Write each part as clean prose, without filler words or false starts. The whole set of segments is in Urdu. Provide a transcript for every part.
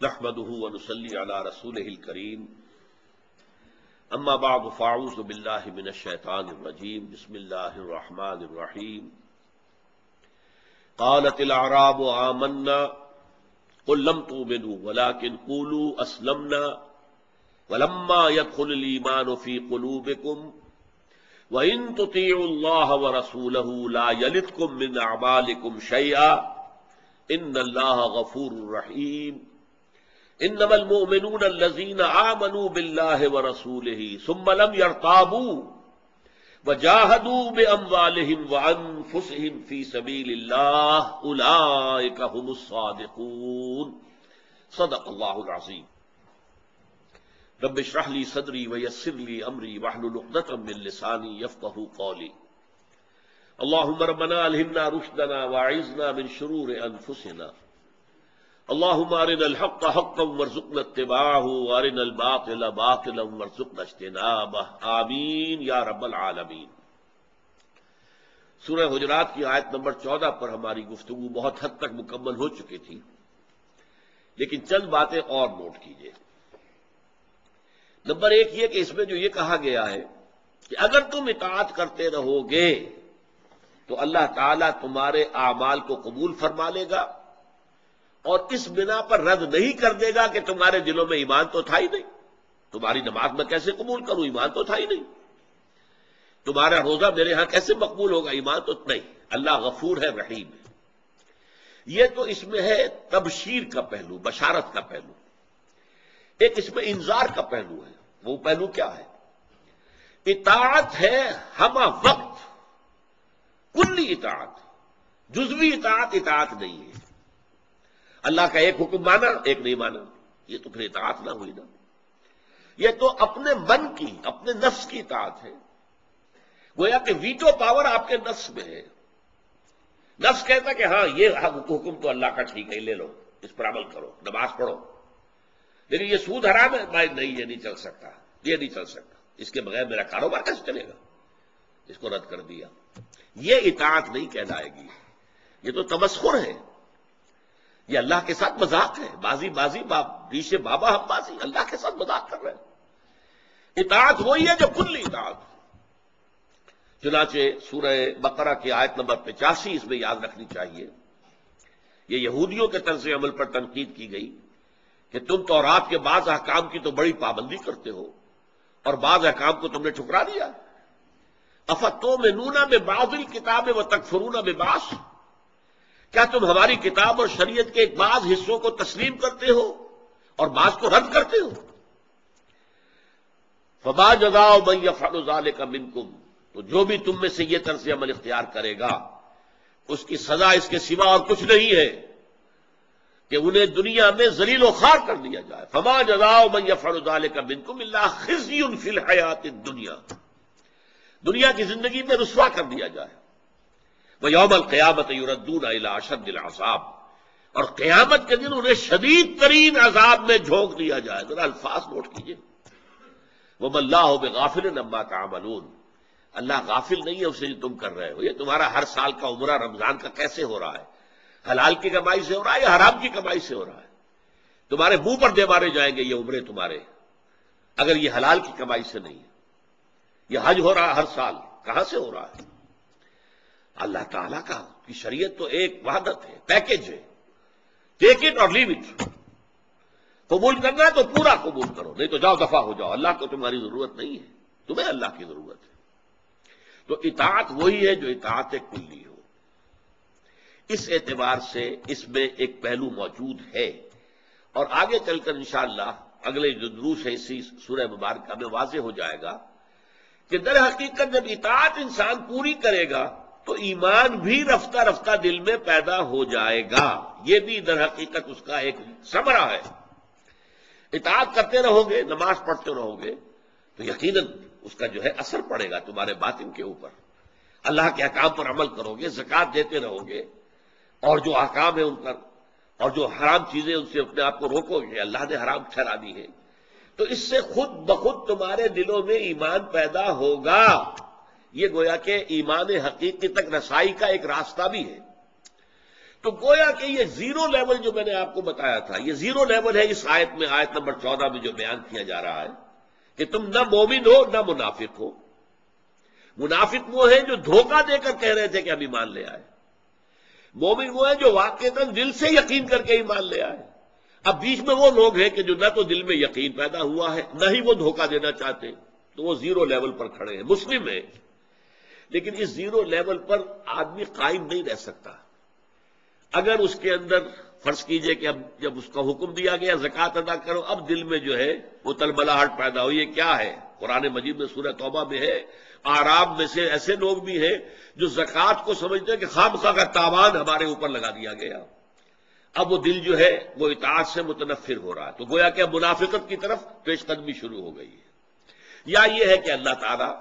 نحمده ونصلي على رسوله الكريم اما بعد فاعوذ بالله من الشيطان الرجيم بسم الله الرحمن الرحيم قالت الاعراب آمنا قل لم تؤمنوا ولكن قولوا اسلمنا ولما يدخل الايمان في قلوبكم وان تطيعوا الله ورسوله لا يلدكم من اعمالكم شيئا ان الله غفور رحيم انما المؤمنون الذين آمنوا بالله ورسوله ثم لم يرتابوا وجاهدوا بأموالهم وأنفسهم في سبيل الله أولئك هم الصادقون صدق الله العظيم رب اشرح لي صدري ويسر لي أمري واحلل عقدة من لساني يفقهوا قولي اللهم ربنا ألهمنا رشدنا وأعذنا من شرور أنفسنا اللهم ارنا الحق حقا وارزقنا اتباعه وارنا الباطل باطلا وارزقنا اجتنابه آمین یا رب العالمین۔ سورہ حجرات کی آیت نمبر 14 پر ہماری گفتگو بہت حد تک مکمل ہو چکی تھی، لیکن چند باتیں اور نوٹ کیجیے۔ نمبر ایک یہ کہ اس میں جو یہ کہا گیا ہے کہ اگر تم اطاعت کرتے رہو گے تو اللہ تعالیٰ تمہارے اعمال کو قبول فرما لے گا، اور اس بنا پر رد نہیں کر دے گا کہ تمہارے دلوں میں ایمان تو تھا ہی نہیں، تمہاری نماز میں کیسے قبول کروں، ایمان تو تھا ہی نہیں، تمہارا روزہ میرے ہاں کیسے مقبول ہوگا، ایمان تو نہیں۔ اللہ غفور ہے، رحیم ہے۔ یہ تو اس میں ہے تبشیر کا پہلو، بشارت کا پہلو۔ ایک اس میں انذار کا پہلو ہے۔ وہ پہلو کیا ہے؟ اطاعت ہے ہمہ وقت، کلی اطاعت، جزوی اطاعت اطاعت نہیں ہے۔ اللہ کا ایک حکم مانا، ایک نہیں مانا، یہ تو پھر اطاعت نہ ہوئی نا۔ یہ تو اپنے من کی، اپنے نفس کی اطاعت ہے۔ گویا کہ ویٹو پاور آپ کے نفس میں ہے۔ نفس کہتا کہ ہاں یہ حکم تو اللہ کا ٹھیک ہے، لے لو، اس پر عمل کرو، نماز پڑھو، لیکن یہ سود حرام ہے، بھائی نہیں یہ نہیں چل سکتا، یہ نہیں چل سکتا، اس کے بغیر میرا کاروبار کیسے چلے گا، اس کو رد کر دیا۔ یہ اطاعت نہیں کہلائے گی، یہ تو تمسخر ہے، یہ اللہ کے ساتھ مذاق ہے، بازی ریشے بابا ہم بازی، اللہ کے ساتھ مذاق کر رہے ہیں۔ اطاعت وہی ہے جو کلی اطاعت۔ چنانچہ سورہ بقرہ کی آیت نمبر 85 اس میں یاد رکھنی چاہیے۔ یہ یہودیوں کے طرز عمل پر تنقید کی گئی کہ تم تورات کے بعض احکام کی تو بڑی پابندی کرتے ہو اور بعض احکام کو تم نے ٹھکرا دیا۔ افتؤمنون ببعض الکتاب وتکفرون ببعض، کیا تم ہماری کتاب اور شریعت کے ایک بعض حصوں کو تسلیم کرتے ہو اور بعض کو رد کرتے ہو؟ فما جزاء من يفعل ذلك منکم، تو جو بھی تم میں سے یہ طرز عمل اختیار کرے گا اس کی سزا اس کے سوا اور کچھ نہیں ہے کہ انہیں دنیا میں ذلیل و خوار کر دیا جائے۔ فما جزاء من يفعل ذلك منکم الا خزي في الحیاۃ الدنیا، دنیا کی زندگی میں رسوا کر دیا جائے۔ وَيَوْمَ الْقِيَامَةِ يُرَدُّونَ إِلَىٰ أَشَدِّ الْعَذَابِ، اور قیامت کے دن انہیں شدید ترین عذاب میں جھونک دیا جائے۔ ذرا الفاظ نوٹ کیجئے۔ وَمَا اللَّهُ بِغَافِلٍ عَمَّا تَعْمَلُونَ، اللہ غافل نہیں ہے اسے جو تم کر رہے ہو۔ یہ تمہارا ہر سال کا عمرہ رمضان کا کیسے ہو رہا ہے؟ حلال کی کمائی سے ہو رہا ہے یا حرام کی کمائی سے ہو رہا ہے؟ تمہارے منہ پر دے مارے جائیں گے یہ عمرے تمہارے، اگر یہ حلال کی کمائی سے نہیں ہے۔ یہ حج ہو رہا ہے ہر سال، کہاں سے ہو رہا ہے؟ اللہ تعالیٰ کی شریعت تو ایک وحدت ہے، پیکج ہے، ٹیک اٹ اور لیو اٹ۔ قبول کرنا ہے تو پورا قبول کرو، نہیں تو جاؤ دفع ہو جاؤ، اللہ کو تمہاری ضرورت نہیں ہے، تمہیں اللہ کی ضرورت ہے۔ تو اطاعت وہی ہے جو اطاعت کلی ہو۔ اس اعتبار سے اس میں ایک پہلو موجود ہے، اور آگے چل کر انشاءاللہ اگلے جو دروس ہے اسی سورہ مبارکہ میں واضح ہو جائے گا کہ در حقیقت جب اطاعت انسان پوری کرے گا تو ایمان بھی رفتہ رفتہ دل میں پیدا ہو جائے گا۔ یہ بھی در حقیقت اس کا ایک ثمرہ ہے۔ اطاعت کرتے رہو گے، نماز پڑھتے رہو گے تو یقیناً اس کا جو ہے اثر پڑے گا تمہارے باطن کے اوپر۔ اللہ کے احکام پر عمل کرو گے، زکوٰۃ دیتے رہو گے، اور جو احکام ہیں ان پر، اور جو حرام چیزیں ان سے اپنے آپ کو روکو گے، اللہ نے حرام ٹھہرا دی ہے، تو اس سے خود بخود تمہارے دلوں میں ایمان پیدا ہوگا۔ یہ گویا کہ ایمان حقیقی تک رسائی کا ایک راستہ بھی ہے۔ تو گویا کہ یہ زیرو لیول جو میں نے آپ کو بتایا تھا، یہ زیرو لیول ہے اس آیت میں، آیت نمبر 14 میں جو بیان کیا جا رہا ہے کہ تم نہ مومن ہو نہ منافق ہو۔ منافق وہ ہیں جو دھوکہ دے کر کہہ رہے تھے کہ ہم ایمان لے آئے، مومن وہ ہیں جو واقعتاً دل سے یقین کر کے ایمان لے آئے۔ اب بیچ میں وہ لوگ ہیں کہ جو نہ تو دل میں یقین پیدا ہوا ہے نہ ہی وہ دھوکہ دینا چاہتے، تو وہ زیرو لیول پر کھڑے ہیں، مسلم ہیں، لیکن اس زیرو لیول پر آدمی قائم نہیں رہ سکتا۔ اگر اس کے اندر فرض کیجئے کہ اب جب اس کا حکم دیا گیا زکوٰۃ ادا کرو، اب دل میں جو ہے وہ تلبلاہٹ پیدا ہوئی، یہ کیا ہے؟ قرآن مجید میں سورہ توبہ میں ہے، اعراب میں سے ایسے لوگ بھی ہیں جو زکوٰۃ کو سمجھتے ہیں کہ خامخواہ کا تاوان ہمارے اوپر لگا دیا گیا، اب وہ دل جو ہے وہ اطاعت سے متنفر ہو رہا ہے، تو گویا کہ اب منافقت کی طرف پیش قدمی شروع ہو گئی ہے۔ یا یہ ہے کہ اللہ تعالیٰ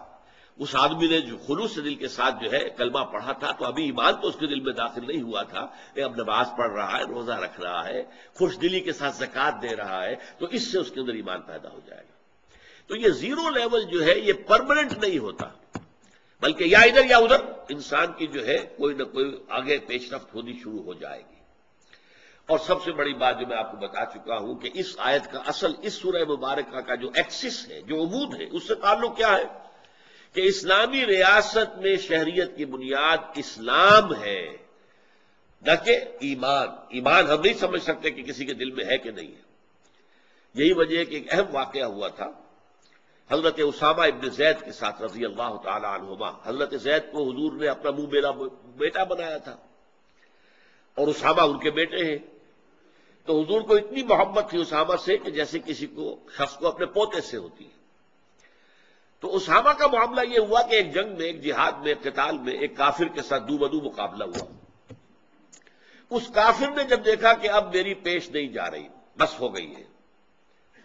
اس آدمی نے جو خلوص دل کے ساتھ جو ہے کلمہ پڑھا تھا، تو ابھی ایمان تو اس کے دل میں داخل نہیں ہوا تھا، اب نماز پڑھ رہا ہے، روزہ رکھ رہا ہے، خوش دلی کے ساتھ زکوٰۃ دے رہا ہے، تو اس سے اس کے اندر ایمان پیدا ہو جائے گا۔ تو یہ زیرو لیول جو ہے یہ پرماننٹ نہیں ہوتا، بلکہ یا ادھر یا ادھر انسان کی جو ہے کوئی نہ کوئی آگے پیش رفت ہونی شروع ہو جائے گی۔ اور سب سے بڑی بات جو میں آپ کو بتا چکا ہوں کہ اس آیت کا اصل اس سورہ مبارکہ کا جو ایکسس ہے، جو عمود ہے، اس سے تعلق کیا ہے کہ اسلامی ریاست میں شہریت کی بنیاد اسلام ہے، نہ کہ ایمان۔ ایمان ہم نہیں سمجھ سکتے کہ کسی کے دل میں ہے کہ نہیں ہے۔ یہی وجہ ہے کہ ایک اہم واقعہ ہوا تھا حضرت اسامہ ابن زید کے ساتھ رضی اللہ تعالی عنہما۔ حضرت زید کو حضور نے اپنا منہ میرا بیٹا بنایا تھا، اور اسامہ ان کے بیٹے ہیں، تو حضور کو اتنی محبت تھی اسامہ سے کہ جیسے کسی کو شخص کو اپنے پوتے سے ہوتی ہے۔ تو اسامہ کا معاملہ یہ ہوا کہ ایک جنگ میں، ایک جہاد میں، قتال میں ایک کافر کے ساتھ دو بدو مقابلہ ہوا۔ اس کافر نے جب دیکھا کہ اب میری پیش نہیں جا رہی، بس ہو گئی ہے،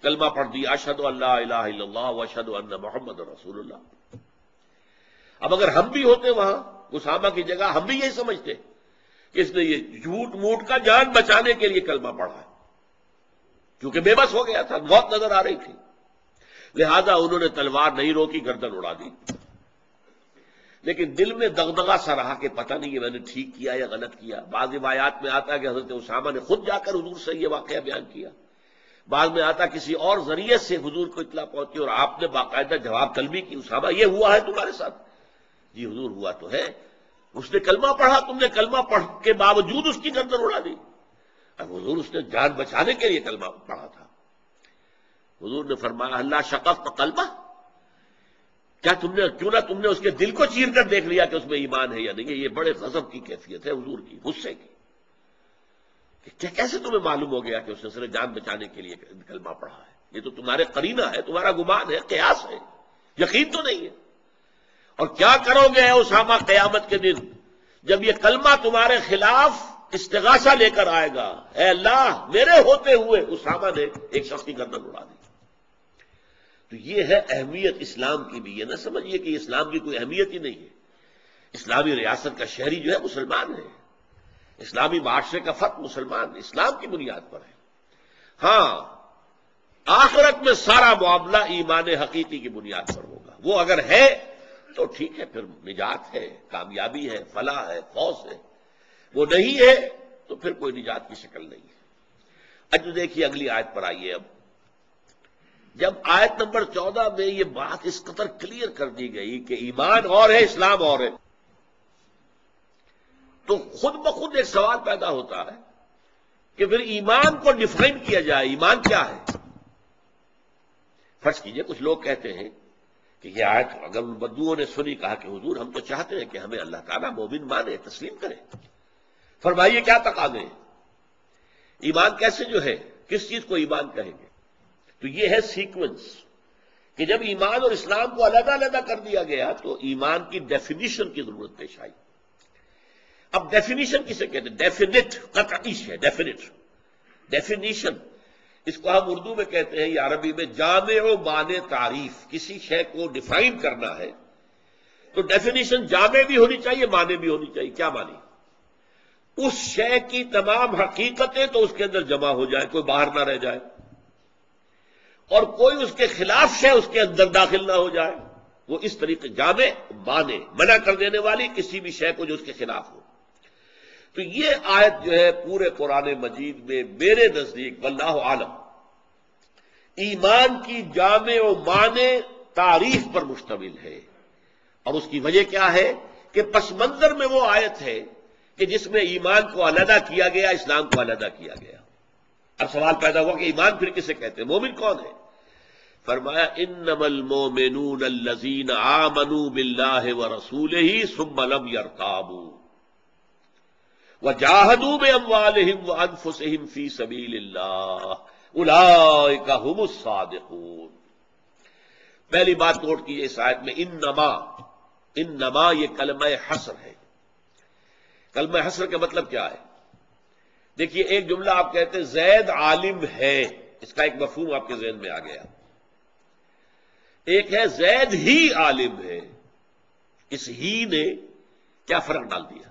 کلمہ پڑھ دیا، اشہد ان لا الہ الا اللہ واشہد ان محمد رسول اللہ۔ اب اگر ہم بھی ہوتے وہاں اسامہ کی جگہ، ہم بھی یہی سمجھتے کہ اس نے یہ جھوٹ موٹ کا جان بچانے کے لیے کلمہ پڑھا ہے، کیونکہ بے بس ہو گیا تھا، موت نظر آ رہی تھی، لہذا انہوں نے تلوار نہیں روکی، گردن اڑا دی۔ لیکن دل میں دغدغہ سا رہا کہ پتہ نہیں ہے میں نے ٹھیک کیا یا غلط کیا۔ بعض روایات میں آتا ہے کہ حضرت اسامہ نے خود جا کر حضور سے یہ واقعہ بیان کیا، بعض میں آتا کسی اور ذریعے سے حضور کو اطلاع پہنچی اور آپ نے باقاعدہ جواب طلبی کی، اسامہ یہ ہوا ہے تمہارے ساتھ؟ جی حضور ہوا تو ہے۔ اس نے کلمہ پڑھا، تم نے کلمہ پڑھ کے باوجود اس کی گردن اڑا دی۔ اب حضور اس نے جان بچانے کے لیے کلمہ پڑھا تھا۔ حضور نے فرمایا اللہ شققت قلبہ، کیا کیوں نہ تم نے اس کے دل کو چیر کر دیکھ لیا کہ اس میں ایمان ہے یا نہیں ہے؟ یہ بڑے غضب کی کیفیت ہے حضور کی، غصے کی، کہ کیسے تمہیں معلوم ہو گیا کہ اس نے صرف جان بچانے کے لیے کلمہ پڑھا ہے؟ یہ تو تمہارے قرینہ ہے، تمہارا گمان ہے، قیاس ہے، یقین تو نہیں ہے۔ اور کیا کرو گے اسامہ قیامت کے دن جب یہ کلمہ تمہارے خلاف استغاثہ لے کر آئے گا؟ اے اللہ میرے ہوتے ہوئے اسامہ نے ایک شخص کی گردن اڑا دی۔ تو یہ ہے اہمیت اسلام کی بھی، یہ نہ سمجھیے کہ اسلام کی کوئی اہمیت ہی نہیں ہے۔ اسلامی ریاست کا شہری جو ہے مسلمان ہے، اسلامی معاشرے کا فرد مسلمان اسلام کی بنیاد پر ہے۔ ہاں آخرت میں سارا معاملہ ایمان حقیقی کی بنیاد پر ہوگا، وہ اگر ہے تو ٹھیک ہے، پھر نجات ہے، کامیابی ہے، فلاح ہے، فوز ہے۔ وہ نہیں ہے تو پھر کوئی نجات کی شکل نہیں ہے۔ اب دیکھیے اگلی آیت پر آئیے۔ اب جب آیت نمبر 14 میں یہ بات اس قدر کلیئر کر دی گئی کہ ایمان اور ہے، اسلام اور ہے، تو خود بخود ایک سوال پیدا ہوتا ہے کہ پھر ایمان کو ڈیفائن کیا جائے، ایمان کیا ہے؟ فرض کیجئے کچھ لوگ کہتے ہیں کہ یہ آیت اگر ان بدوؤں نے سنی، کہا کہ حضور ہم تو چاہتے ہیں کہ ہمیں اللہ تعالیٰ مومن مانے، تسلیم کرے، فرمائیے کیا تقاضے ہیں؟ ایمان کیسے جو ہے، کس چیز کو ایمان کہیں گے؟ تو یہ ہے سیکوینس کہ جب ایمان اور اسلام کو علیحدہ علیحدہ کر دیا گیا تو ایمان کی ڈیفینیشن کی ضرورت پیش آئی۔ اب ڈیفینیشن کسے کہتے ہیں؟ ڈیفینٹ، قطعی ہے، ڈیفینٹ ڈیفینیشن، اس کو ہم اردو میں کہتے ہیں یا عربی میں جامع و معنی تعریف۔ کسی شے کو ڈیفائن کرنا ہے تو ڈیفینیشن جامع بھی ہونی چاہیے، معنی بھی ہونی چاہیے۔ کیا معنی؟ اس شے کی تمام حقیقتیں تو اس کے اندر جمع ہو جائے، کوئی باہر نہ رہ جائے، اور کوئی اس کے خلاف شے اس کے اندر داخل نہ ہو جائے۔ وہ اس طریقے جامع معنی، منع کر دینے والی کسی بھی شے کو جو اس کے خلاف ہو۔ تو یہ آیت جو ہے پورے قرآن مجید میں میرے نزدیک واللہ عالم ایمان کی جامع و معنی تعریف پر مشتمل ہے، اور اس کی وجہ کیا ہے کہ پس منظر میں وہ آیت ہے کہ جس میں ایمان کو علیحدہ کیا گیا، اسلام کو علیحدہ کیا گیا۔ اب سوال پیدا ہوا کہ ایمان پھر کسے کہتے ہیں، مومن کون ہے؟ فرمایا انما المؤمنون الذین آمنوا باللہ ورسولہ ثم لم یرتابوا وجاہدوا باموالہم وانفسہم فی سبیل اللہ اولئک ھم الصادقون۔ پہلی بات نوٹ کیجیے اس آیت میں انما یہ کلمہ حصر ہے۔ کلمہ حصر کا مطلب کیا ہے؟ دیکھیے ایک جملہ آپ کہتے ہیں زید عالم ہے، اس کا ایک مفہوم آپ کے ذہن میں آ گیا۔ ایک ہے زید ہی عالم ہے، اس ہی نے کیا فرق ڈال دیا؟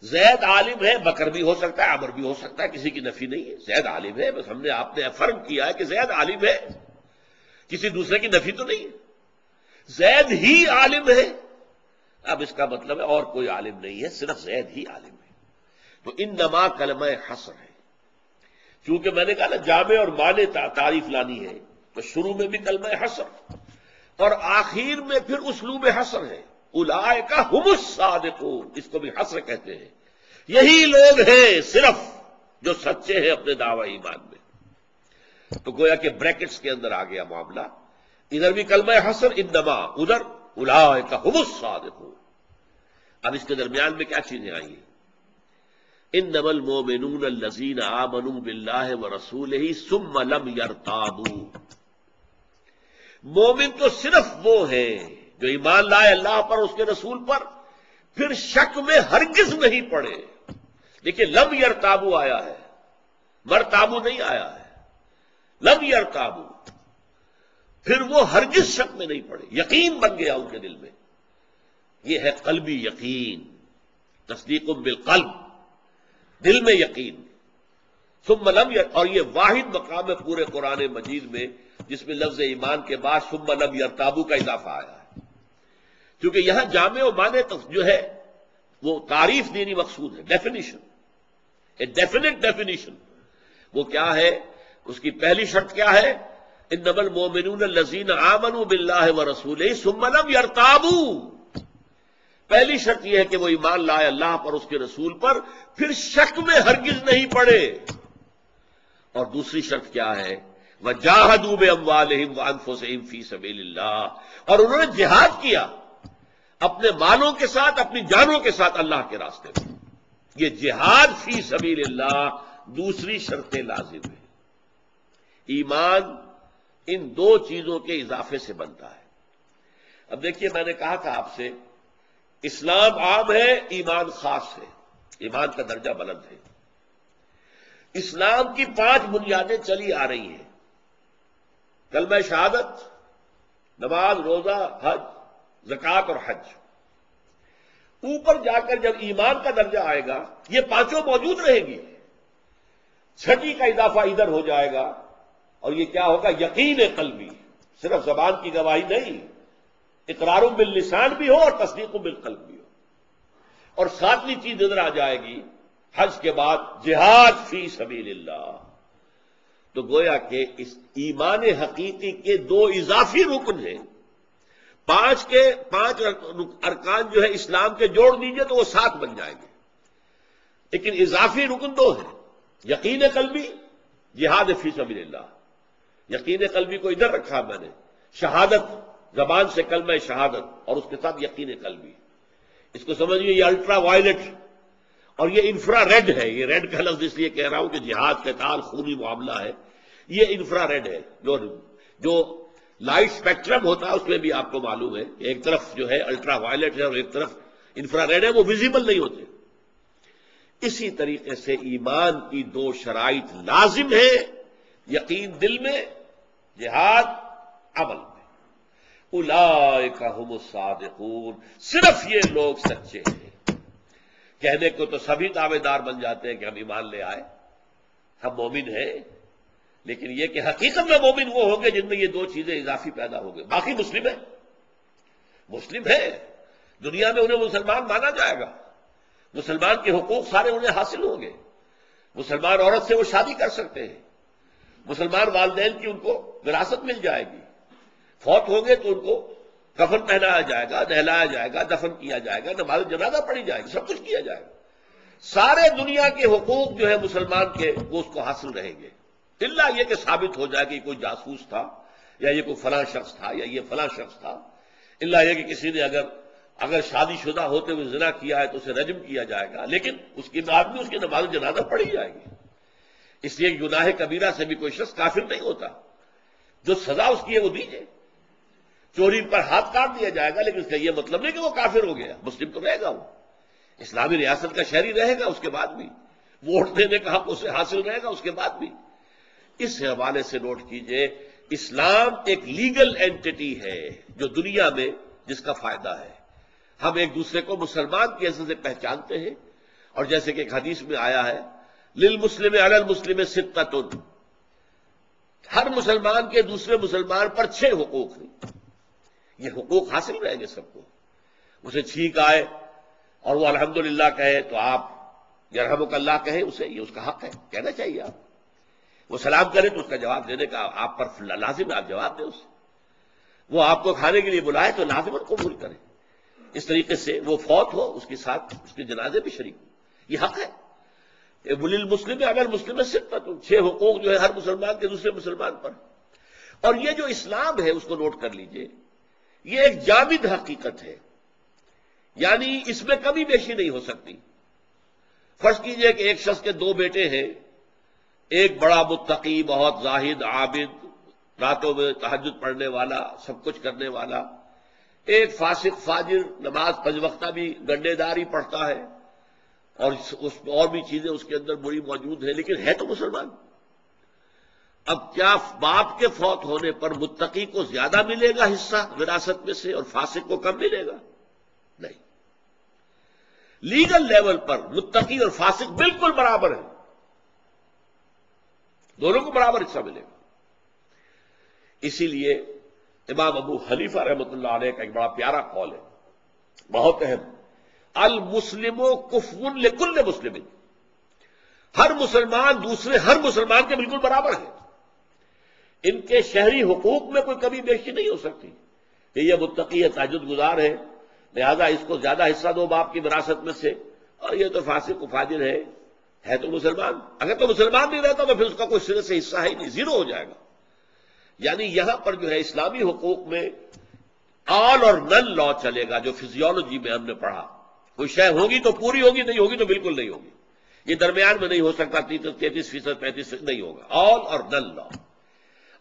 زید عالم ہے، بکر بھی ہو سکتا ہے، عمر بھی ہو سکتا ہے، کسی کی نفی نہیں ہے، زید عالم ہے، بس ہم نے آپ نے فرق کیا ہے کہ زید عالم ہے، کسی دوسرے کی نفی تو نہیں ہے۔ زید ہی عالم ہے، اب اس کا مطلب ہے اور کوئی عالم نہیں ہے، صرف زید ہی عالم ہے۔ تو انما کلمہ حصر ہے، چونکہ میں نے کہا نا جامع اور معنی تعریف لانی ہے، تو شروع میں بھی کلمہ حصر اور آخر میں پھر اسلوب حصر ہے، اولئک ھم الصادقون، اس کو بھی حصر کہتے ہیں۔ یہی لوگ ہیں صرف جو سچے ہیں اپنے دعوی ایمان میں۔ تو گویا کہ بریکٹس کے اندر آ گیا معاملہ، ادھر بھی کلمہ حصر انما، ادھر اولئک ھم الصادقون۔ اب اس کے درمیان میں کیا چیزیں آئی ہیں؟ انما المؤمنون الذین آمنوا باللہ ورسولہ ثم لم یرتابوا۔ مومن تو صرف وہ ہے جو ایمان لائے اللہ پر، اس کے رسول پر، پھر شک میں ہرگز نہیں پڑے۔ دیکھیے لم یرتابوا آیا ہے، مرتابو نہیں آیا ہے، لم یرتابوا، پھر وہ ہرگز شک میں نہیں پڑے، یقین بن گیا ان کے دل میں۔ یہ ہے قلبی یقین، تصدیق بالقلب، دل میں یقین۔ ثم لم اور یہ واحد مقام ہے پورے قرآن مجید میں جس میں لفظ ایمان کے بعد ثم لم یرتابوا کا اضافہ آیا ہے، کیونکہ یہاں جامع و معنی جو ہے وہ تعریف دینی مقصود ہے، ڈیفینیشن، اے ڈیفینٹ ڈیفینیشن۔ وہ کیا ہے؟ اس کی پہلی شرط کیا ہے؟ انما المؤمنون الذین آمنوا باللہ ورسولہ ثم لم یرتابوا۔ پہلی شرط یہ ہے کہ وہ ایمان لائے اللہ پر، اس کے رسول پر، پھر شک میں ہرگز نہیں پڑے۔ اور دوسری شرط کیا ہے؟ وَجَاهَدُوا بِأَمْوَالِهِمْ وَأَنفُسِهِمْ فِي سَبِيلِ اللَّهِ، اور انہوں نے جہاد کیا اپنے مالوں کے ساتھ، اپنی جانوں کے ساتھ اللہ کے راستے میں۔ یہ جہاد فی سبیل اللہ دوسری شرط لازم ہے۔ ایمان ان دو چیزوں کے اضافے سے بنتا ہے۔ اب دیکھیے میں نے کہا تھا آپ سے اسلام عام ہے، ایمان خاص ہے، ایمان کا درجہ بلند ہے۔ اسلام کی 5 بنیادیں چلی آ رہی ہیں، کلمہ شہادت، نماز، روزہ، حج، زکوٰۃ اور حج۔ اوپر جا کر جب ایمان کا درجہ آئے گا یہ 5 موجود رہیں گی، 6 کا اضافہ ادھر ہو جائے گا، اور یہ کیا ہوگا؟ یقین قلبی، صرف زبان کی گواہی نہیں، اقرار باللسان بھی ہو اور تصدیق بالقلب بھی ہو۔ اور 7ویں چیز ادھر آ جائے گی حج کے بعد، جہاد فی سبیل اللہ۔ تو گویا کہ اس ایمان حقیقی کے 2 اضافی رکن ہیں، 5 کے 5 ارکان جو ہے اسلام کے جوڑ دیجئے تو وہ 7 بن جائیں گے، لیکن اضافی رکن 2 ہیں، یقین قلبی، جہاد فی سبیل اللہ۔ یقین قلبی کو ادھر رکھا میں نے، شہادت زبان سے کلمہ شہادت اور اس کے ساتھ یقین قلبی۔ اس کو سمجھیے یہ الٹرا وائلٹ اور یہ انفرا ریڈ ہے۔ یہ ریڈ کا لفظ اس لیے کہہ رہا ہوں کہ جہاد قتال خونی معاملہ ہے، یہ انفرا ریڈ ہے۔ جو لائٹ اسپیکٹرم ہوتا ہے اس میں بھی آپ کو معلوم ہے کہ ایک طرف جو ہے الٹرا وائلٹ ہے اور ایک طرف انفرا ریڈ ہے، وہ ویزیبل نہیں ہوتے۔ اسی طریقے سے ایمان کی 2 شرائط لازم ہے، یقین دل میں، جہاد عمل میں۔ اولئک ھم الصادقون، صرف یہ لوگ سچے ہیں۔ کہنے کو تو سبھی دعوے دار بن جاتے ہیں کہ ہم ایمان لے آئے، ہم مومن ہیں، لیکن یہ کہ حقیقت میں مومن وہ ہوں گے جن میں یہ 2 چیزیں اضافی پیدا ہوں گے۔ باقی مسلم ہے، مسلم ہے، دنیا میں انہیں مسلمان مانا جائے گا، مسلمان کے حقوق سارے انہیں حاصل ہوں گے. مسلمان عورت سے وہ شادی کر سکتے ہیں. مسلمان والدین کی ان کو وراثت مل جائے گی. فوت ہوں گے تو ان کو کفن پہنایا جائے گا، نہلایا جائے گا، دفن کیا جائے گا، نماز جنازہ پڑھی جائے گی، سب کچھ کیا جائے گا. سارے دنیا کے حقوق جو ہے مسلمان کے وہ اس کو حاصل رہیں گے، الا یہ کہ ثابت ہو جائے کہ کوئی جاسوس تھا یا یہ کوئی فلاں شخص تھا یا یہ فلاں شخص تھا. الا یہ کہ کسی نے اگر شادی شدہ ہوتے ہوئے زنا کیا ہے تو اسے رجم کیا جائے گا، لیکن اس کے بعد بھی اس کی نماز جنازہ پڑھی جائے گی. اس لیے گناہ کبیرہ سے بھی کوئی شخص کافر نہیں ہوتا. جو سزا اس کی ہے وہ دیجیے. چوری پر ہاتھ کاٹ دیا جائے گا، لیکن اس کا یہ مطلب نہیں کہ وہ کافر ہو گیا. مسلم تو رہے گا، وہ اسلامی ریاست کا شہری رہے گا، اس کے بعد بھی ووٹ دینے کا حق اسے حاصل رہے گا، اس کے بعد بھی. اس حوالے سے نوٹ کیجئے، اسلام ایک لیگل اینٹی ہے جو دنیا میں جس کا فائدہ ہے. ہم ایک دوسرے کو مسلمان کی حیثیت سے پہچانتے ہیں، اور جیسے کہ ایک حدیث میں آیا ہے للمسلم علی المسلم ستۃ، ہر مسلمان کے دوسرے مسلمان پر 6 حقوق ہیں. یہ حقوق حاصل رہیں گے سب کو. اسے چھینک آئے اور وہ الحمدللہ کہے تو آپ یرحمک اللہ کہیں اسے، یہ اس کا حق ہے، کہنا چاہیے. آپ وہ سلام کرے تو اس کا جواب دینے کا آپ پر لازم ہے، آپ جواب دیں اسے. وہ آپ کو کھانے کے لیے بلائے تو لازماً قبول کریں. اس طریقے سے وہ فوت ہو اس کے ساتھ اس کے جنازے بھی شریک ہو، یہ حق ہے. للمسلم علی المسلم ستۃ، 6 حقوق جو ہے ہر مسلمان کے دوسرے مسلمان پر. اور یہ جو اسلام ہے اس کو نوٹ کر لیجئے، یہ ایک جامد حقیقت ہے، یعنی اس میں کمی بیشی نہیں ہو سکتی. فرض کیجئے کہ ایک شخص کے 2 بیٹے ہیں، ایک بڑا متقی، بہت زاہد، عابد، راتوں میں تہجد پڑھنے والا، سب کچھ کرنے والا، ایک فاسق فاجر، نماز 5 وقتہ بھی گنڈے داری پڑھتا ہے، اور بھی چیزیں اس کے اندر بری موجود ہیں، لیکن ہے تو مسلمان. اب کیا باپ کے فوت ہونے پر متقی کو زیادہ ملے گا حصہ وراثت میں سے اور فاسق کو کم ملے گا؟ نہیں. لیگل لیول پر متقی اور فاسق بالکل برابر ہیں، دونوں کو برابر حصہ ملے گا. اسی لیے امام ابو حنیفہ رحمۃ اللہ علیہ کا ایک بڑا پیارا قول ہے، بہت اہم، المسلم کفو لکل مسلم، ہر مسلمان دوسرے ہر مسلمان کے بالکل برابر ہے. ان کے شہری حقوق میں کوئی کمی بیشی نہیں ہو سکتی کہ یہ متقی ہے، تہجد گزار ہے، لہذا اس کو زیادہ حصہ دو باپ کی وراثت میں سے، اور یہ تو فاسق و فاجر ہے تو مسلمان. اگر تو مسلمان نہیں رہتا تو پھر اس کا کوئی سرے سے حصہ ہی نہیں، زیرو ہو جائے گا. یعنی یہاں پر جو ہے اسلامی حقوق میں آل اور نن لا چلے گا، جو فزیولوجی میں ہم نے پڑھا. کوئی شے ہوگی تو پوری ہوگی، نہیں ہوگی تو بالکل نہیں ہوگی. یہ درمیان میں نہیں ہو سکتا، 33% 35% نہیں ہوگا. آل اور نن لا.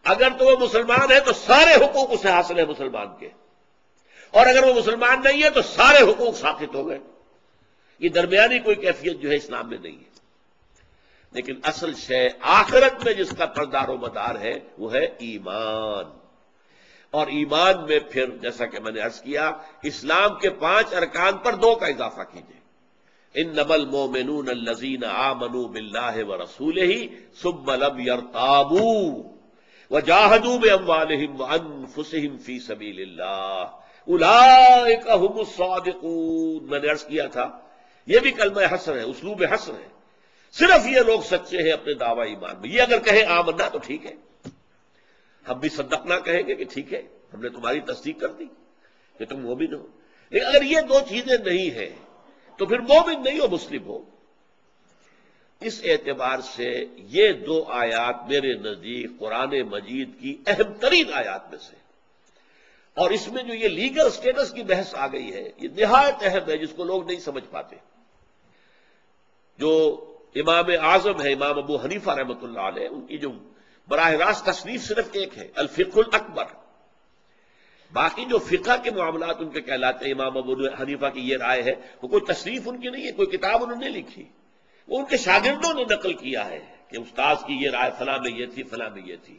اگر تو وہ مسلمان ہے تو سارے حقوق اسے حاصل ہے مسلمان کے، اور اگر وہ مسلمان نہیں ہے تو سارے حقوق ساقط ہو گئے. یہ درمیانی کوئی کیفیت جو ہے اسلام میں نہیں ہے. لیکن اصل شے آخرت میں جس کا پردار و مدار ہے وہ ہے ایمان. اور ایمان میں پھر جیسا کہ میں نے عرض کیا، اسلام کے 5 ارکان پر 2 کا اضافہ کیجئے. انما المؤمنون الذین آمنوا باللہ ورسولہ ثم لم یرتابوا وجاہدوا باموالہم وانفسہم فی سبیل اللہ اولئک ھم الصادقون. میں نے عرض کیا تھا یہ بھی کلمہ حسر ہے، اسلوب حسر ہے. صرف یہ لوگ سچے ہیں اپنے دعوی ایمان میں. یہ اگر کہیں آمنا تو ٹھیک ہے، ہم بھی صدقنا کہیں گے کہ ٹھیک ہے ہم نے تمہاری تصدیق کر دی کہ تم مومن ہو. لیکن اگر یہ 2 چیزیں نہیں ہیں تو پھر مومن نہیں ہو، مسلم ہو. اس اعتبار سے یہ 2 آیات میرے نزدیک قرآن مجید کی اہم ترین آیات میں سے. اور اس میں جو یہ لیگل سٹیٹس کی بحث آ گئی ہے یہ نہایت اہم ہے، جس کو لوگ نہیں سمجھ پاتے. جو امام اعظم ہے امام ابو حنیفہ رحمۃ اللہ علیہ، ان کی جو براہ راست تصنیف صرف ایک ہے، الفقہ الاکبر. باقی جو فقہ کے معاملات ان کے کہلاتے ہیں، امام ابو حنیفہ کی یہ رائے ہے، وہ کوئی تصنیف ان کی نہیں ہے، کوئی کتاب انہوں نے لکھی، وہ ان کے شاگردوں نے نقل کیا ہے کہ استاذ کی یہ رائے فلاں میں یہ تھی، فلاں میں یہ تھی.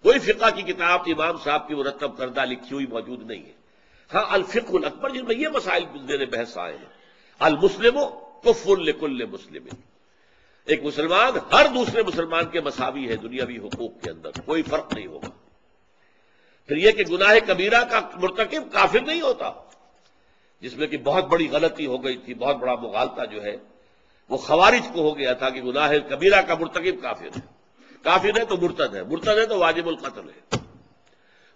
کوئی فقہ کی کتاب امام صاحب کی مرتب کردہ لکھی ہوئی موجود نہیں ہے. ہاں الفقہ الاکبر جن میں یہ مسائل زیر بحث آئے ہیں. المسلم کفو لکل مسلم، ایک مسلمان ہر دوسرے مسلمان کے مساوی ہے دنیاوی حقوق کے اندر، کوئی فرق نہیں ہوگا. پھر یہ کہ گناہ کبیرہ کا مرتکب کافر نہیں ہوتا. جس میں کہ بہت بڑی غلطی ہو گئی تھی، بہت بڑا مغالطہ جو ہے وہ خوارج کو ہو گیا تھا کہ گناہ کبیرہ کا مرتکب کافر ہے، کافر ہے تو مرتد ہے، مرتد ہے تو واجب القتل ہے،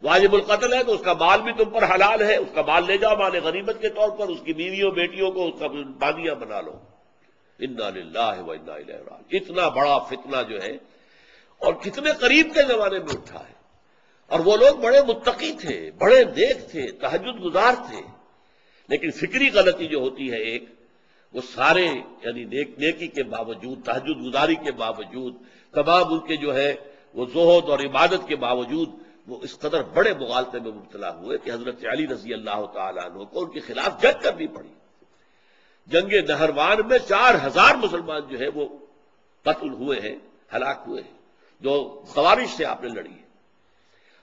واجب القتل ہے تو اس کا مال بھی تم پر حلال ہے، اس کا مال لے جاؤ مال غنیمت کے طور پر، اس کی بیویوں بیٹیوں کو اس کا بانیہ بنا لو۔ انا للہ و انا الیہ راجعون۔ اتنا بڑا فتنہ جو ہے اور کتنے قریب کے زمانے میں اٹھا ہے، اور وہ لوگ بڑے متقی تھے، بڑے نیک تھے، تہجد گزار تھے، لیکن فکری غلطی جو ہوتی ہے ایک، وہ سارے یعنی نیکی کے باوجود، تہجد گزاری کے باوجود، تمام ان کے جو ہے وہ زہد اور عبادت کے باوجود وہ اس قدر بڑے مغالطے میں مبتلا ہوئے کہ حضرت علی رضی اللہ تعالیٰ عنہ کو ان کے خلاف جنگ کرنی پڑی۔ جنگ نہروان میں 4000 مسلمان جو ہے وہ قتل ہوئے ہیں، ہلاک ہوئے ہیں، جو خوارج سے آپ نے لڑی ہے۔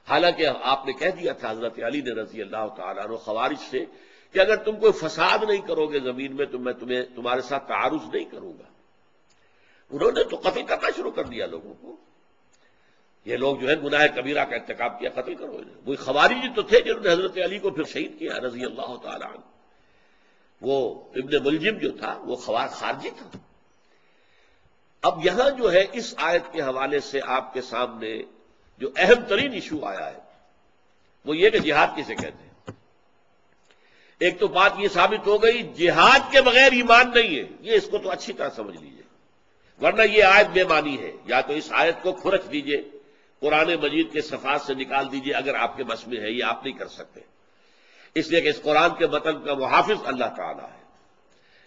حالانکہ آپ نے کہہ دیا تھا حضرت علی نے رضی اللہ تعالیٰ عنہ خوارج سے کہ اگر تم کوئی فساد نہیں کرو گے زمین میں تو میں تمہارے ساتھ تعارض نہیں کروں گا۔ انہوں نے تو قتل کرنا شروع کر دیا لوگوں کو، یہ لوگ جو ہے گناہ کبیرہ کا ارتکاب کیا، قتل کرو انہیں۔ وہی خوارجی تو تھے جنہوں نے حضرت علی کو پھر شہید کیا رضی اللہ تعالیٰ عنہ۔ وہ ابن ملجم جو تھا وہ خارجی تھا۔ اب یہاں جو ہے اس آیت کے حوالے سے آپ کے سامنے جو اہم ترین ایشو آیا ہے وہ یہ کہ جہاد کسے کہتے ہیں۔ ایک تو بات یہ ثابت ہو گئی جہاد کے بغیر ایمان نہیں ہے، یہ اس کو تو اچھی طرح سمجھ لیجئے، ورنہ یہ آیت بے معنی ہے۔ یا تو اس آیت کو کھرچ دیجئے، قرآن مجید کے صفحات سے نکال دیجئے اگر آپ کے بس میں ہے، یہ آپ نہیں کر سکتے، اس لیے کہ اس قرآن کے متن کا محافظ اللہ تعالیٰ ہے۔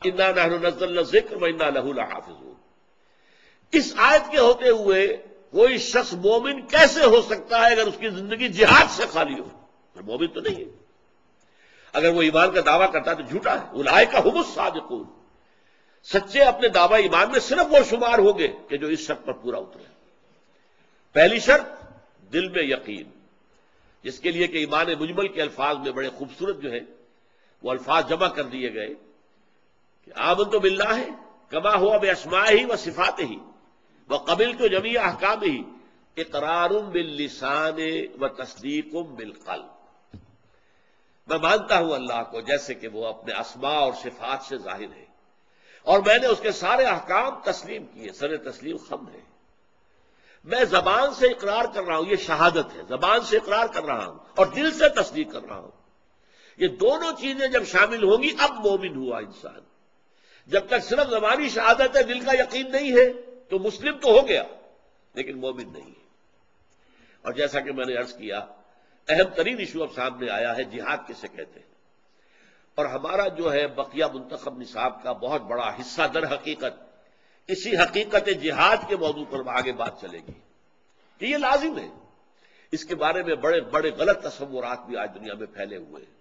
انا نحن نزلنا الذکر وانا لہ لحافظون۔ اس آیت کے ہوتے ہوئے کوئی شخص مومن کیسے ہو سکتا ہے اگر اس کی زندگی جہاد سے خالی ہو؟ مومن تو نہیں ہے۔ اگر وہ ایمان کا دعویٰ کرتا ہے تو جھوٹا ہے۔ اولئک ھم الصادقون، سچے اپنے دعویٰ ایمان میں صرف وہ شمار ہوں گے کہ جو اس شرط پر پورا اترے۔ پہلی شرط دل میں یقین، جس کے لیے کہ ایمان مجمل کے الفاظ میں بڑے خوبصورت جو ہے وہ الفاظ جمع کر دیے گئے کہ آمنت باللہ کما ہوا باسمائہ و صفاتہ وقبلت جمیع احکامہ اقرار باللسان و تصدیق بالقلب۔ میں مانتا ہوں اللہ کو جیسے کہ وہ اپنے اسماء اور صفات سے ظاہر ہے، اور میں نے اس کے سارے احکام تسلیم کیے، سر تسلیم خم ہے۔ میں زبان سے اقرار کر رہا ہوں، یہ شہادت ہے، زبان سے اقرار کر رہا ہوں اور دل سے تصدیق کر رہا ہوں۔ یہ دونوں چیزیں جب شامل ہوں گی اب مومن ہوا انسان۔ جب تک صرف زبانی شہادت ہے، دل کا یقین نہیں ہے تو مسلم تو ہو گیا لیکن مومن نہیں ہے۔ اور جیسا کہ میں نے عرض کیا اہم ترین ایشو اب سامنے آیا ہے جہاد کسے کہتے ہیں، اور ہمارا جو ہے بقیہ منتخب نصاب کا بہت بڑا حصہ در حقیقت اسی حقیقت جہاد کے موضوع پر آگے بات چلے گی کہ یہ لازم ہے۔ اس کے بارے میں بڑے بڑے غلط تصورات بھی آج دنیا میں پھیلے ہوئے ہیں۔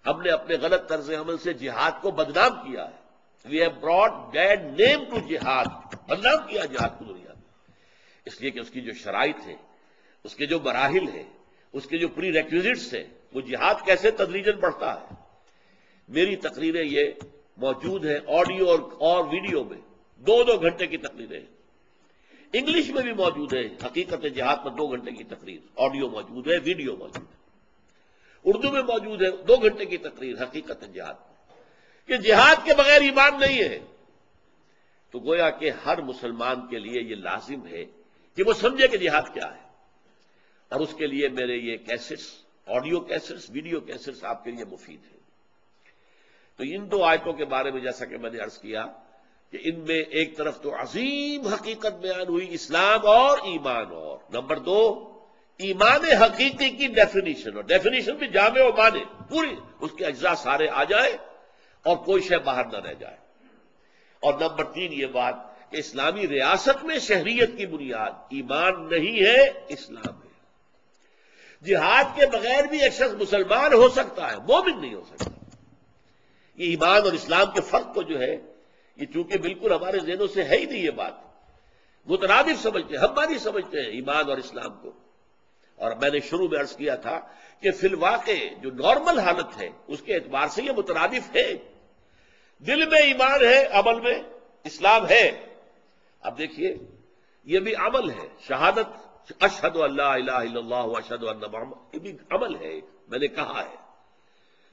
ہم نے اپنے غلط طرز عمل سے جہاد کو بدنام کیا ہے۔ We have brought bad name to جہاد، بدنام کیا جہاد کو دنیا میں، اس لیے کہ اس کی جو شرائط ہے، اس کے جو مراحل ہیں، اس کے جو پری ریکویزٹس ہیں، وہ جہاد کیسے تدریجاً بڑھتا ہے۔ میری تقریریں یہ موجود ہیں آڈیو اور ویڈیو میں، 2 گھنٹے کی تقریریں ہیں، انگلش میں بھی موجود ہے۔ حقیقت جہاد پر 2 گھنٹے کی تقریر، آڈیو موجود ہے، ویڈیو موجود ہے، اردو میں موجود ہے 2 گھنٹے کی تقریر حقیقت جہاد کہ جہاد کے بغیر ایمان نہیں ہے۔ تو گویا کہ ہر مسلمان کے لیے یہ لازم ہے کہ وہ سمجھے کہ جہاد کیا ہے، اور اس کے لیے میرے یہ cassettes, audio cassettes, video cassettes آپ کے لیے مفید ہیں۔ تو ان 2 آیتوں کے بارے میں جیسا کہ میں نے عرض کیا کہ ان میں ایک طرف تو عظیم حقیقت بیان ہوئی اسلام اور ایمان، اور نمبر 2 ایمان حقیقی کی ڈیفینیشن، اور ڈیفینیشن بھی جامع و مانے، پوری اس کے اجزاء سارے آ جائیں اور کوئی شے باہر نہ رہ جائے۔ اور نمبر 3 یہ بات کہ اسلامی ریاست میں شہریت کی بنیاد ایمان نہیں ہے، اسلام ہے۔ جہاد کے بغیر بھی ایک شخص مسلمان ہو سکتا ہے، مومن نہیں ہو سکتا۔ یہ ایمان اور اسلام کے فرق کو جو ہے یہ چونکہ بالکل ہمارے ذہنوں سے ہے ہی نہیں، یہ بات مترادف سمجھتے ہیں، ہم مانی سمجھتے ہیں ایمان اور اسلام کو۔ اور میں نے شروع میں عرض کیا تھا کہ فی الواقع جو نارمل حالت ہے اس کے اعتبار سے یہ مترادف ہے، دل میں ایمان ہے، عمل میں اسلام ہے۔ اب دیکھیے یہ بھی عمل ہے، شہادت اشہد ان لا الہ الا اللہ واشہد ان محمد، یہ بھی عمل ہے، میں نے کہا ہے،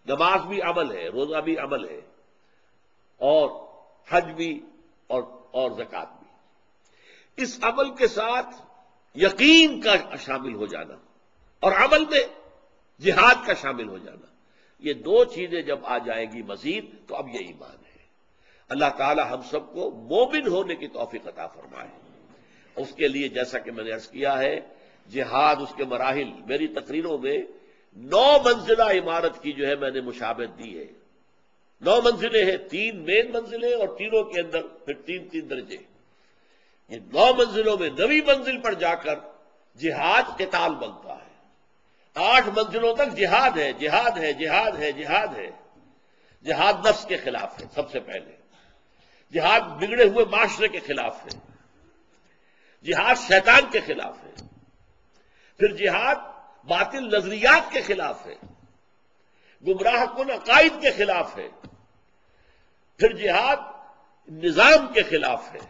نماز بھی عمل ہے، روزہ بھی عمل ہے، اور حج بھی اور زکوٰۃ بھی۔ اس عمل کے ساتھ یقین کا شامل ہو جانا اور عمل میں جہاد کا شامل ہو جانا، یہ دو چیزیں جب آ جائیں گی مزید تو اب یہ ایمان ہے۔ اللہ تعالی ہم سب کو مومن ہونے کی توفیق عطا فرمائے۔ اس کے لیے جیسا کہ میں نے عرض کیا ہے، جہاد اس کے مراحل میری تقریروں میں 9 منزلہ عمارت کی جو ہے میں نے مشابہت دی ہے۔ 9 منزلیں ہیں، 3 مین منزلیں اور تینوں کے اندر پھر 3 درجے۔ یہ 9 منزلوں میں 9ویں منزل پر جا کر جہاد قتال بنتا ہے۔ 8 منزلوں تک جہاد ہے، جہاد ہے، جہاد ہے، جہاد ہے۔ جہاد نفس کے خلاف ہے، سب سے پہلے جہاد بگڑے ہوئے معاشرے کے خلاف ہے، جہاد شیطان کے خلاف ہے، پھر جہاد باطل نظریات کے خلاف ہے، گمراہ کن عقائد کے خلاف ہے، پھر جہاد نظام کے خلاف ہے،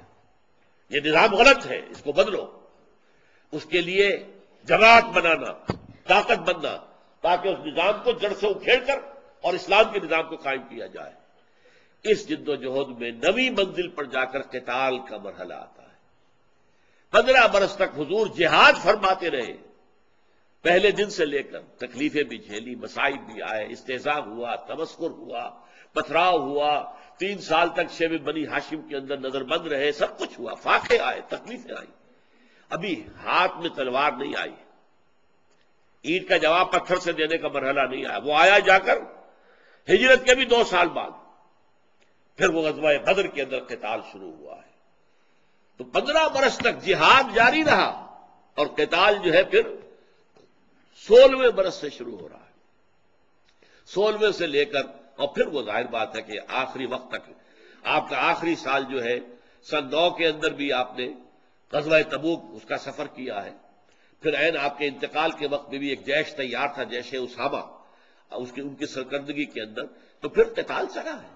یہ نظام غلط ہے، اس کو بدلو۔ اس کے لیے جماعت بنانا، طاقت بننا، تاکہ اس نظام کو جڑ سے اکھیڑ کر اور اسلام کے نظام کو قائم کیا جائے۔ اس جد و جہد میں 9ویں منزل پر جا کر قتال کا مرحلہ آتا ہے۔ 15 برس تک حضور جہاد فرماتے رہے، پہلے دن سے لے کر تکلیفیں بھی جھیلی، مصائب بھی آئے، استہزاء ہوا، تمسخر ہوا، پتھراؤ ہوا، 3 سال تک شیب بنی ہاشم کے اندر نظر بند رہے، سب کچھ ہوا، فاقے آئے، تکلیفیں آئی، ابھی ہاتھ میں تلوار نہیں آئی، اینٹ کا جواب پتھر سے دینے کا مرحلہ نہیں آیا، وہ آیا جا کر ہجرت کے بھی 2 سال بعد، پھر وہ غزوہ بدر کے اندر قتال شروع ہوا ہے۔ تو 15 برس تک جہاد جاری رہا اور قتال جو ہے پھر 16ویں برس سے شروع ہو رہا ہے، 16ویں سے لے کر، اور پھر وہ ظاہر بات ہے کہ آخری وقت تک، آپ کا آخری سال جو ہے سن 9 کے اندر بھی آپ نے غزوہ تبوک اس کا سفر کیا ہے، پھر عین آپ کے انتقال کے وقت میں بھی ایک جیش تیار تھا، جیش اسامہ، ان کی سرکردگی کے اندر، تو پھر قتال چلا ہے۔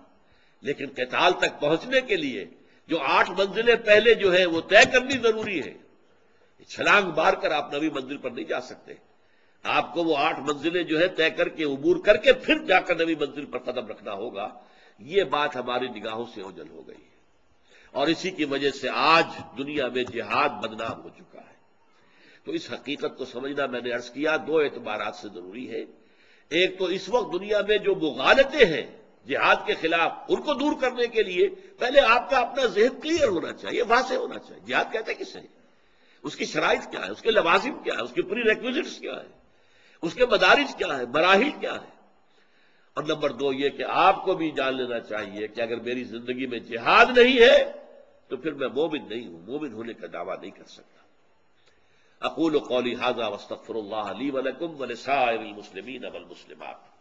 لیکن قتال تک پہنچنے کے لیے جو 8 منزلیں پہلے جو ہے وہ طے کرنی ضروری ہے۔ چھلانگ مار کر آپ 9ویں منزل پر نہیں جا سکتے، آپ کو وہ 8 منزلیں جو ہے طے کر کے عبور کر کے پھر جا کر 9ویں منزل پر قدم رکھنا ہوگا۔ یہ بات ہماری نگاہوں سے اوجھل ہو گئی ہے، اور اسی کی وجہ سے آج دنیا میں جہاد بدنام ہو چکا ہے۔ تو اس حقیقت کو سمجھنا میں نے عرض کیا 2 اعتبارات سے ضروری ہے۔ ایک تو اس وقت دنیا میں جو مغالطے ہیں جہاد کے خلاف، ان کو دور کرنے کے لیے پہلے آپ کا اپنا ذہن کلیئر ہونا چاہیے، واضح ہونا چاہیے، جہاد کہتے کسے ہے، اس کی شرائط کیا ہے، اس کے لوازم کیا ہے، اس کی پری ریکویزٹس کیا ہے، اس کے مدارج کیا ہے، مراحل کیا ہے۔ اور نمبر 2 یہ کہ آپ کو بھی جان لینا چاہیے کہ اگر میری زندگی میں جہاد نہیں ہے تو پھر میں مومن نہیں ہوں، مومن ہونے کا دعویٰ نہیں کر سکتا۔ اقول قولی ھذا واستغفر اللہ لی ولکم ولسائر المسلمین والمسلمات۔